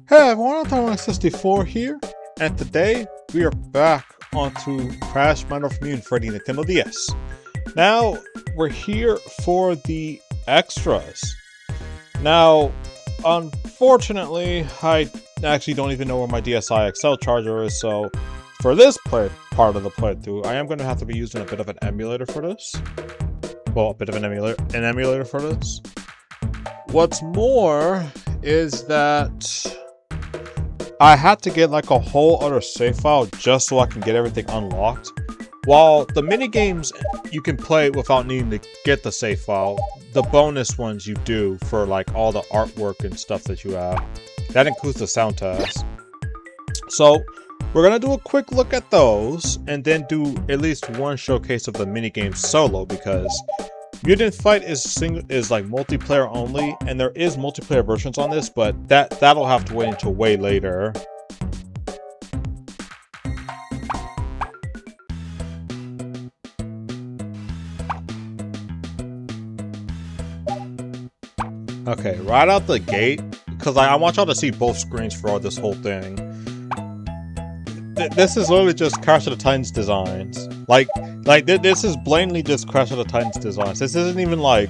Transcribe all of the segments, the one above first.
Hey everyone, I'm 64 here, and today we are back onto Crash Mind Over Mutant for the Nintendo DS. Now, we're here for the extras. Now, unfortunately, I actually don't even know where my DSi XL charger is, so for this part of the playthrough, I am going to have to be using a bit of an emulator for this. Well, a bit of an emulator for this. What's more is that I had to get like a whole other save file just so I can get everything unlocked. While the minigames you can play without needing to get the save file, the bonus ones you do for like all the artwork and stuff that you have. That includes the sound test. So we're gonna do a quick look at those and then do at least one showcase of the minigames solo, because Mutant Fight is like multiplayer only, and there is multiplayer versions on this, but that'll have to wait until way later. Okay, right out the gate, because I want y'all to see both screens for this whole thing. This is literally just Crash of the Titans designs. This is blatantly just Crash of the Titans designs. This isn't even like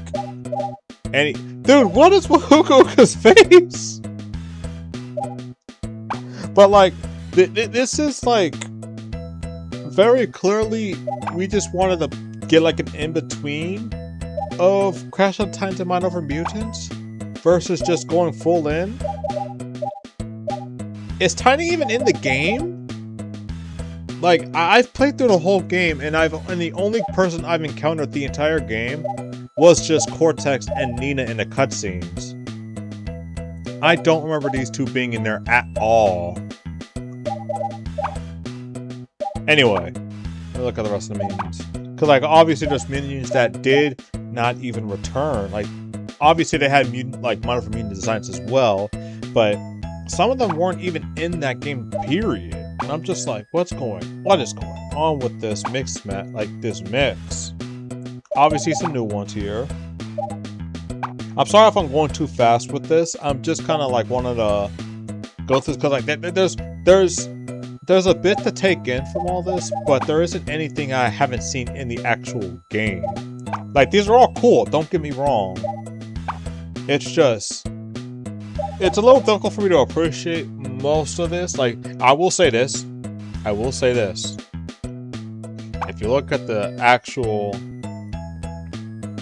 any. Dude, what is Woohoo's face? But like, this is like very clearly we just wanted to get like an in between of Crash of the Titans and Mind Over Mutants versus just going full in. Is Tiny even in the game? Like, I've played through the whole game, and the only person I've encountered the entire game was just Cortex and Nina in the cutscenes. I don't remember these two being in there at all. Anyway, let's look at the rest of the minions. Because, like, obviously there's minions that did not even return. Like, obviously they had mutant, like, Mind Over Mutant designs as well, but some of them weren't even in that game, period. And I'm just like, what is going on with this mix, this mix? Obviously some new ones here. I'm sorry if I'm going too fast with this. I'm just kind of like wanted to go through, because like there's a bit to take in from all this, but there isn't anything I haven't seen in the actual game. Like, these are all cool, don't get me wrong. It's just, it's a little difficult for me to appreciate most of this. Like, I will say this. If you look at the actual,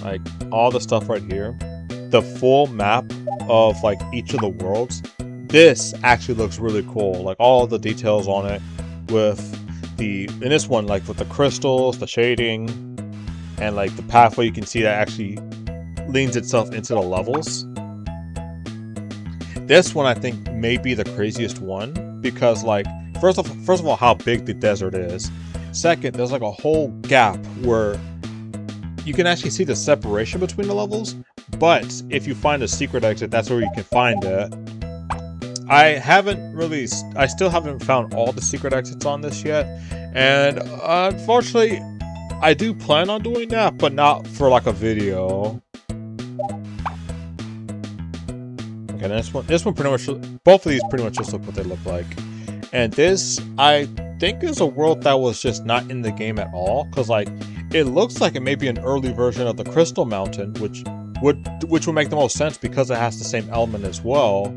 like, all the stuff right here, the full map of, like, each of the worlds, this actually looks really cool. Like, all the details on it with in this one, like, with the crystals, the shading, and, like, the pathway you can see that actually leans itself into the levels. This one I think may be the craziest one, because like first of all how big the desert is. Second, there's like a whole gap where you can actually see the separation between the levels, but if you find a secret exit, that's where you can find it. I still haven't found all the secret exits on this yet, and unfortunately I do plan on doing that, but not for like a video. Okay, this one pretty much, both of these pretty much just look what they look like. And this, I think, is a world that was just not in the game at all, because like, it looks like it may be an early version of the Crystal Mountain, which would make the most sense because it has the same element as well.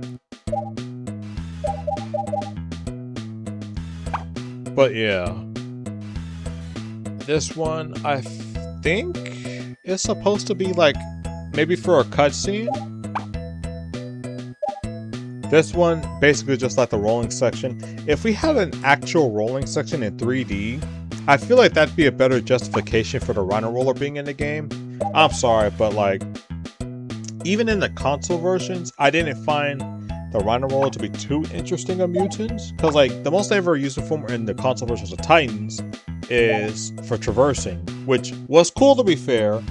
But yeah. This one, I think, is supposed to be like, maybe for a cutscene. This one, basically just like the rolling section. If we had an actual rolling section in 3D, I feel like that'd be a better justification for the Rhino Roller being in the game. I'm sorry, but like, even in the console versions, I didn't find the Rhino Roller to be too interesting of mutants. Because like, the most I ever used it for in the console versions of Titans is for traversing, which was cool to be fair.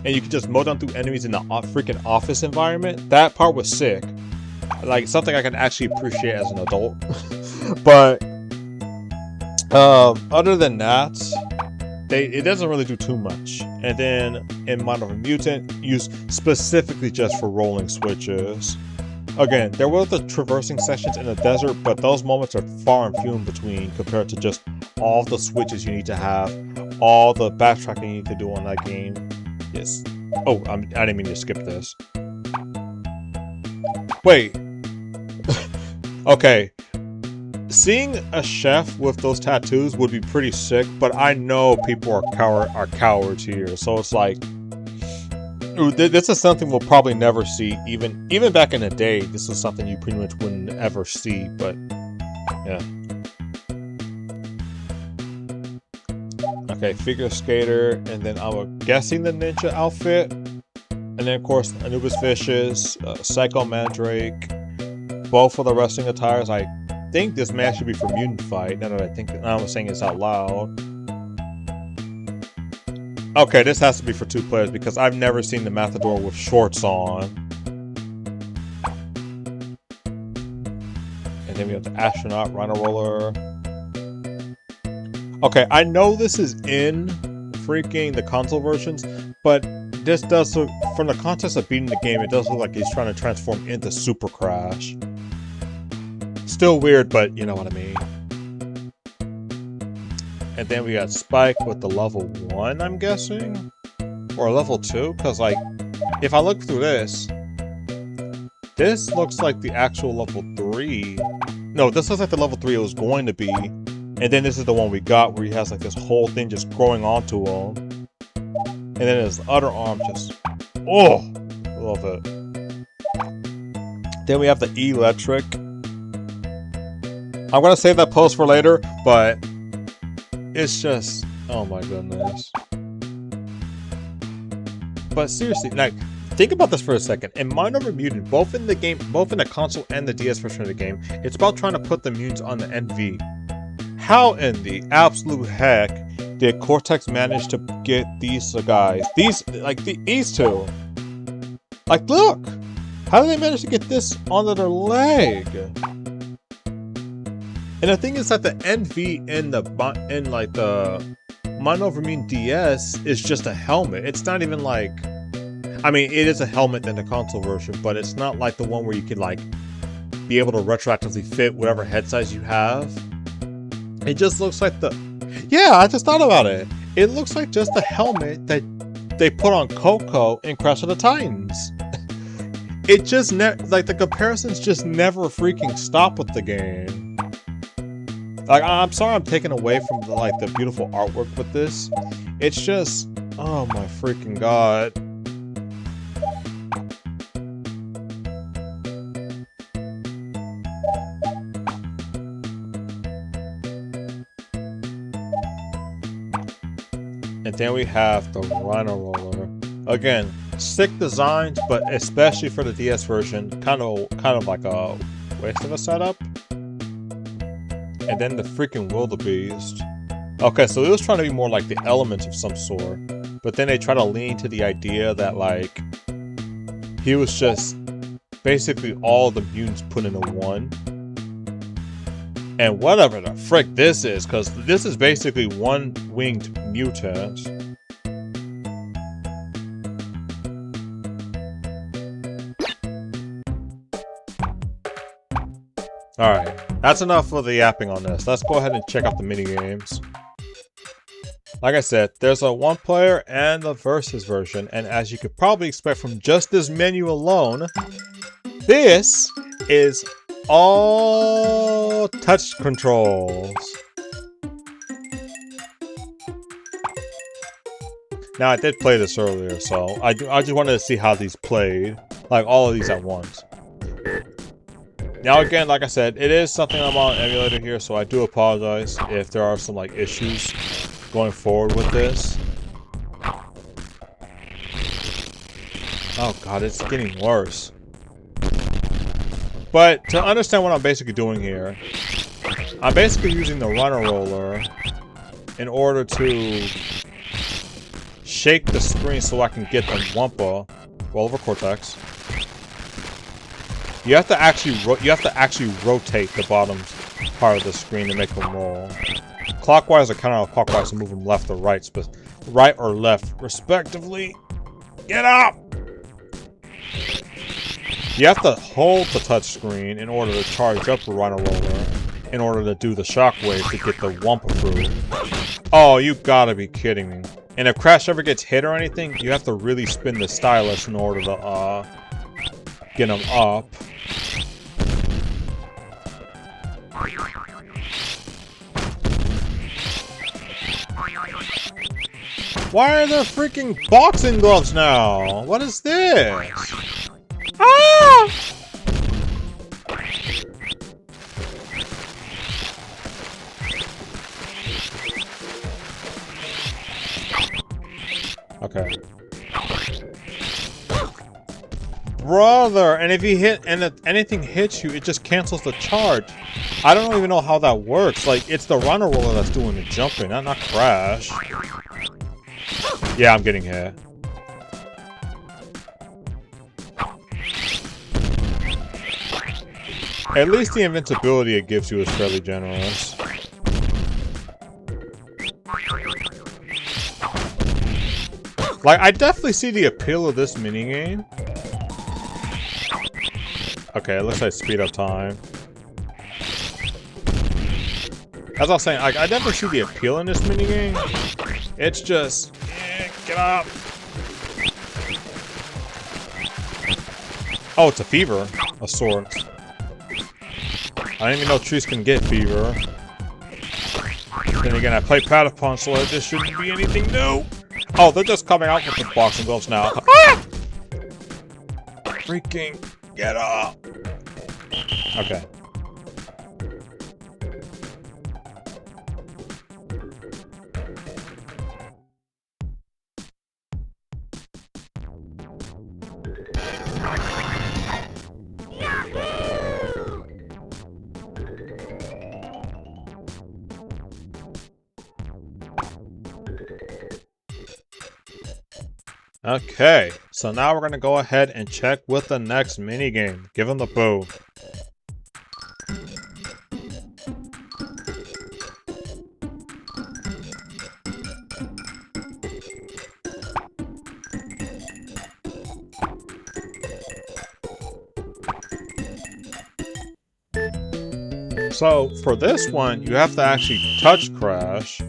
And you could just mow down through enemies in the freaking office environment. That part was sick. Like, something I can actually appreciate as an adult. But other than that, it doesn't really do too much. And then in Mind Over Mutant, used specifically just for rolling switches. Again, there were the traversing sessions in the desert, but those moments are far and few in between compared to just all the switches you need to have, all the backtracking you need to do on that game. Yes. Oh, I didn't mean to skip this. Wait. Okay. Seeing a chef with those tattoos would be pretty sick, but I know people are cowards here, so it's like, this is something we'll probably never see. Even back in the day, this was something you pretty much wouldn't ever see. But yeah. Okay, figure skater, and then I'm guessing the ninja outfit, and then of course Anubis fishes, Psycho Mandrake, both for the wrestling attires. I think this match should be for Mutant Fight. Now that I'm saying this out loud. Okay, this has to be for 2 players because I've never seen the Matador with shorts on. And then we have the astronaut, Rhino Roller. Okay, I know this is in freaking the console versions, but this does look, from the context of beating the game, it does look like he's trying to transform into Super Crash. Still weird, but you know what I mean. And then we got Spike with the level 1, I'm guessing? Or level 2? Because, like, if I look through this looks like the actual level 3. No, this looks like the level 3 it was going to be. And then this is the one we got where he has, like, this whole thing just growing onto him. And then his other arm just... Oh! Love it. Then we have the electric. I'm going to save that post for later, but... It's just, oh my goodness. But seriously, like, think about this for a second. In Mind Over Mutant, both in the game, both in the console and the DS version of the game, it's about trying to put the mutants on the NV. How in the absolute heck did Cortex manage to get these guys, these two? Like, look! How did they manage to get this onto their leg? And the thing is that the NV in the Mind Over Mutant DS is just a helmet. It's not even like, I mean, it is a helmet in the console version, but it's not like the one where you can like be able to retroactively fit whatever head size you have. It just looks like yeah, I just thought about it. It looks like just the helmet that they put on Coco in Crash of the Titans. It just like the comparisons just never freaking stop with the game. Like, I'm sorry I'm taking away from the beautiful artwork with this. It's just, oh my freaking god. And then we have the Rhino Roller. Again, sick designs, but especially for the DS version, kind of like a waste of a setup. And then the freaking wildebeest. Okay, so it was trying to be more like the elements of some sort. But then they try to lean to the idea that, like, he was just basically all the mutants put into one. And whatever the frick this is, because this is basically one winged mutant. Alright, that's enough of the yapping on this. Let's go ahead and check out the minigames. Like I said, there's a 1-player and a versus version, and as you could probably expect from just this menu alone, this is all touch controls. Now, I did play this earlier, so I just wanted to see how these played, like all of these at once. Now again, like I said, it is something I'm on emulator here, so I do apologize if there are some like issues going forward with this. Oh god, it's getting worse. But to understand what I'm basically doing here, I'm basically using the Rhino Roller in order to shake the screen so I can get the Wumpa roll over Cortex. You have to actually rotate the bottom part of the screen to make them roll. Clockwise or counterclockwise to move them left or right, right or left, respectively. Get up! You have to hold the touchscreen in order to charge up the Rhino Roller, in order to do the shockwave to get the Wumpa Fruit. Oh, you gotta be kidding me. And if Crash ever gets hit or anything, you have to really spin the stylus in order to, get him up. Why are there freaking boxing gloves now? What is this? Ah! Okay. Brother, and if you hit, and if anything hits you, it just cancels the charge. I don't even know how that works. Like, it's the Rhino Roller that's doing the jumping, not Crash. Yeah, I'm getting hit. At least the invincibility it gives you is fairly generous. Like, I definitely see the appeal of this minigame. Okay, it looks like speed up time. As I was saying, like, I definitely see the appeal in this minigame. It's just... get up! Oh, it's a fever of sorts. I didn't even know trees can get fever. Then again, I play Powder Punch, so this shouldn't be anything new. Oh, they're just coming out with the boxing gloves now. Ah! Freaking get up! Okay. Okay, so now we're gonna go ahead and check with the next minigame. Give him the boo. So for this one, you have to actually touch Crash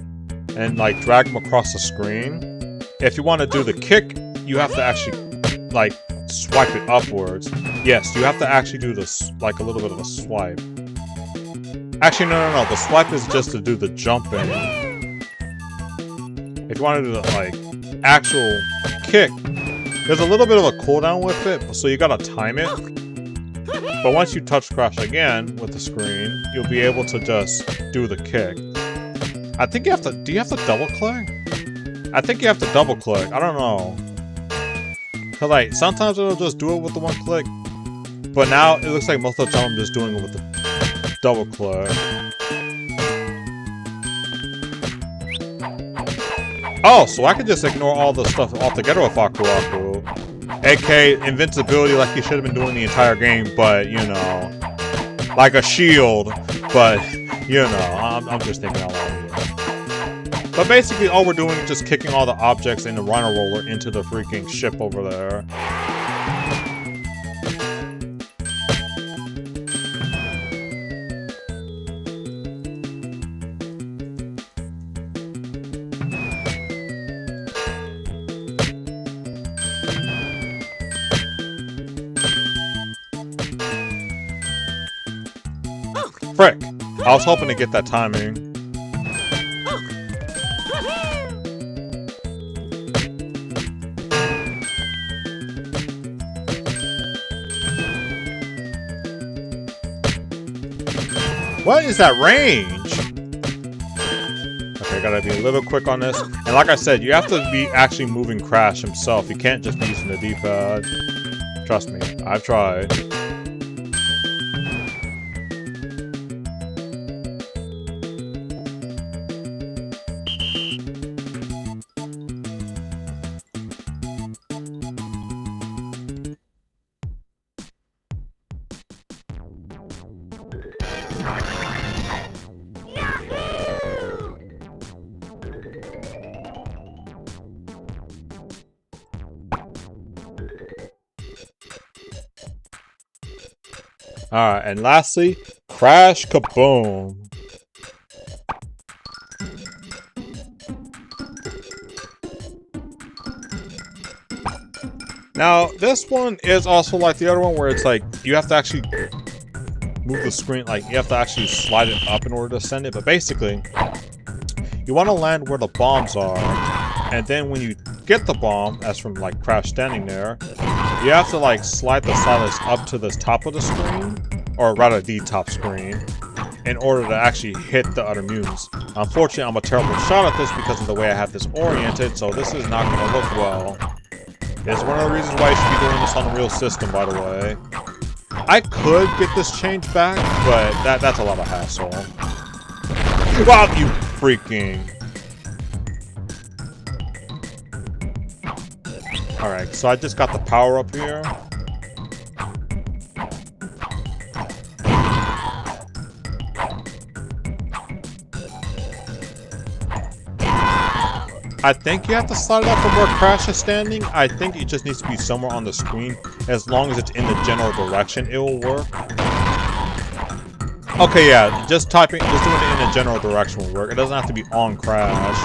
and like drag him across the screen. If you want to do the kick, you have to actually like swipe it upwards. Yes, you have to actually do this like a little bit of a swipe. Actually, no. The swipe is just to do the jumping. If you want to do the like actual kick, there's a little bit of a cooldown with it, so you gotta time it. But once you touch Crash again with the screen, you'll be able to just do the kick. I think you have to. Do you have to double click? I think you have to double click. I don't know. Cause like sometimes it'll just do it with the one click, but now it looks like most of the time I'm just doing it with the double click. Oh, so I can just ignore all the stuff altogether with Aku Aku. AK invincibility like you should have been doing the entire game, but you know, like a shield. But you know, I'm just thinking out loud here. But basically, all we're doing is just kicking all the objects in the Rhino Roller into the freaking ship over there. Frick! I was hoping to get that timing. What is that range? Okay, gotta be a little quick on this. And like I said, you have to be actually moving Crash himself. You can't just be using the D-pad. Trust me, I've tried. Alright, and lastly, Crash Kaboom. Now, this one is also like the other one where it's like, you have to actually move the screen, like you have to actually slide it up in order to send it, but basically, you want to land where the bombs are, and then when you get the bomb, as from like Crash standing there, you have to like slide the stylus up to the top of the screen, or rather the top screen, in order to actually hit the other mutants. Unfortunately, I'm a terrible shot at this because of the way I have this oriented, so this is not going to look well. It's one of the reasons why you should be doing this on a real system, by the way. I could get this changed back, but that's a lot of hassle. Wow, you freaking... Alright, so I just got the power up here. I think you have to slide it up from where Crash is standing. I think it just needs to be somewhere on the screen. As long as it's in the general direction, it will work. Okay, yeah, just doing it in a general direction will work. It doesn't have to be on Crash.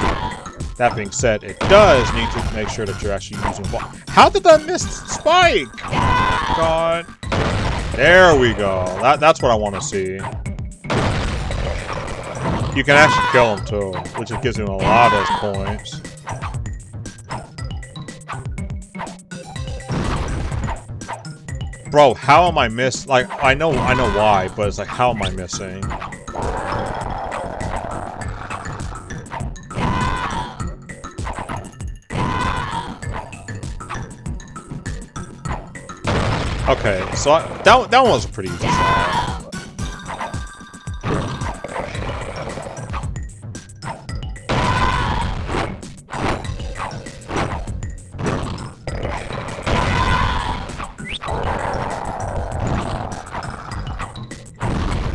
That being said, it does need to make sure that you're actually using ball. How did that miss Spike? Oh, God. There we go. That's what I want to see. You can actually kill him too, which gives him a lot of points. Bro, how am I missing? Like, I know why, but it's like, how am I missing? Okay, so that one was a pretty easy shot.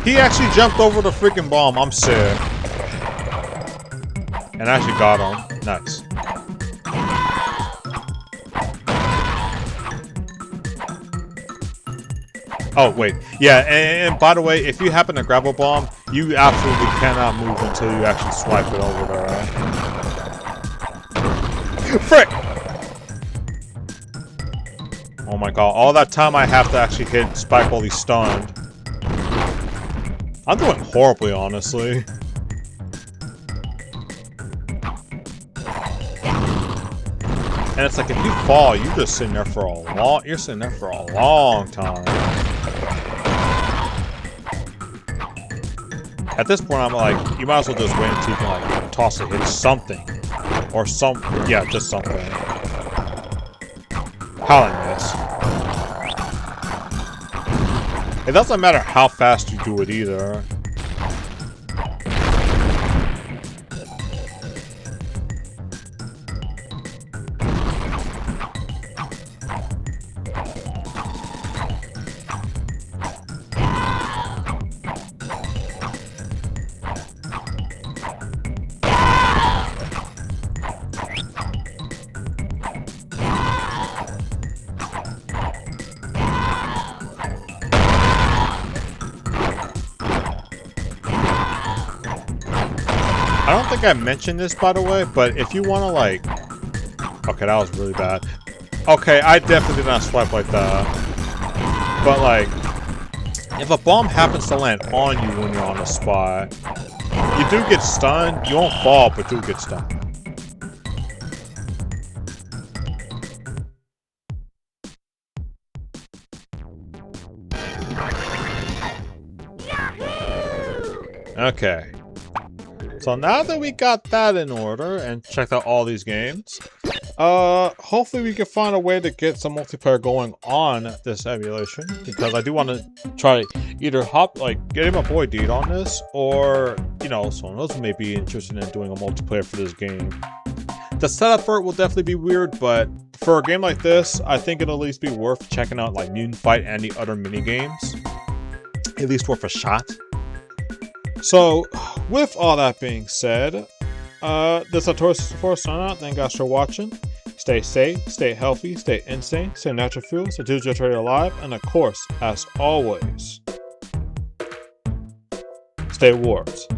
He actually jumped over the freaking bomb. I'm sick. And I actually got him. Nice. Oh, wait. Yeah, and by the way, if you happen to grab a bomb, you absolutely cannot move until you actually swipe it over there. Frick! Oh my god. All that time I have to actually hit Spike while he's stunned. I'm doing horribly, honestly. And it's like, if you fall, you're just sitting there for a long time. At this point, I'm like, you might as well just wait until you can, like, toss it, hit something. Or yeah, just something. How'd I miss? It doesn't matter how fast you do it either. I don't think I mentioned this, by the way, but if you want to, like... Okay, that was really bad. Okay, I definitely did not swipe like that. But, like, if a bomb happens to land on you when you're on the spot, you do get stunned. You won't fall, but you do get stunned. Okay. So now that we got that in order and checked out all these games, hopefully we can find a way to get some multiplayer going on this emulation, because I do want to try either getting my boy Deed on this, or, you know, someone else may be interested in doing a multiplayer for this game. The setup for it will definitely be weird, but for a game like this, I think it'll at least be worth checking out, like Mutant Fight and the other mini games. At least worth a shot. So, with all that being said, this tutorial for signing out. Thank you guys for watching. Stay safe, stay healthy, stay insane, stay natural fuel, stay digital alive, and of course, as always, stay warped.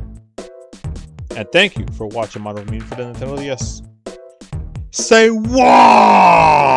And thank you for watching Mind Over Mutant for the Nintendo DS. Say what?